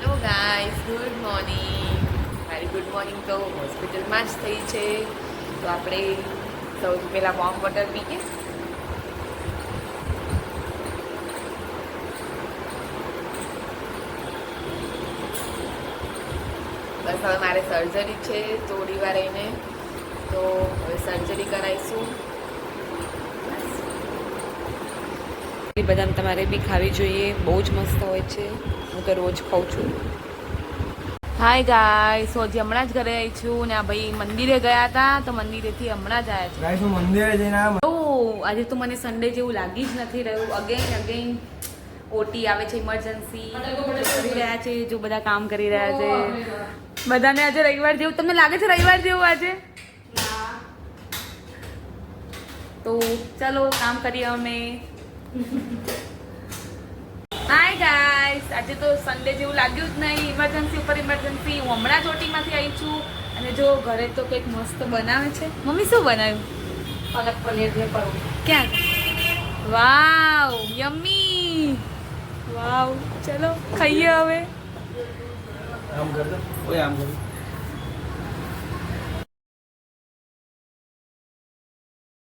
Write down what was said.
Hello guys, good morning. મારી good morning તો હોસ્પિટલમાં જ થઈ છે. તો આપણે સૌથી પહેલાં વોર્મ વોટર પીએ. બસ હવે મારે સર્જરી છે થોડી વાર રહીને, તો હવે સર્જરી કરાવીશું. બદામ તમારે બી ખાવી જોઈએ, બહુ જ મસ્ત હોય છે. હું તો રોજ ખાઉં છું. હાય ગાઈસ, હજી હમણાં જ ઘરે આવી છું ને આ ભાઈ મંદિરે ગયા હતા, તો મંદિરેથી હમણાં જ આવ્યા છે. ગાઈસ હું મંદિરે જઈને આજે તો મને સન્ડે જેવું લાગી જ નથી રહ્યું. અગેન ઓટી આવે છે, ઇમરજન્સી કરી રહ્યા છે, જો બધા કામ કરી રહ્યા છે. બધાને આજે રવિવાર જેવું તમને લાગે છે? રવિવાર જેવું આજે? તો ચલો કામ કરીએ અમે. હાય ગાઈસ, આજે તો સન્ડે જેવું લાગ્યું જ નહીં. ઇમરજન્સી ઉપર ઇમરજન્સી. હું હમણાં જ ઓટીમાંથી આવી છું અને જો ઘરે તો કંઈક મસ્ત બનાવે છે. મમ્મી શું બનાવ્યું? પાલક પનીર ને પરોઠા. ક્યાં? વાવ, યમ્મી. વાવ, ચલો ખાઈએ હવે. આમ કર દો, ઓય આમ કર દો.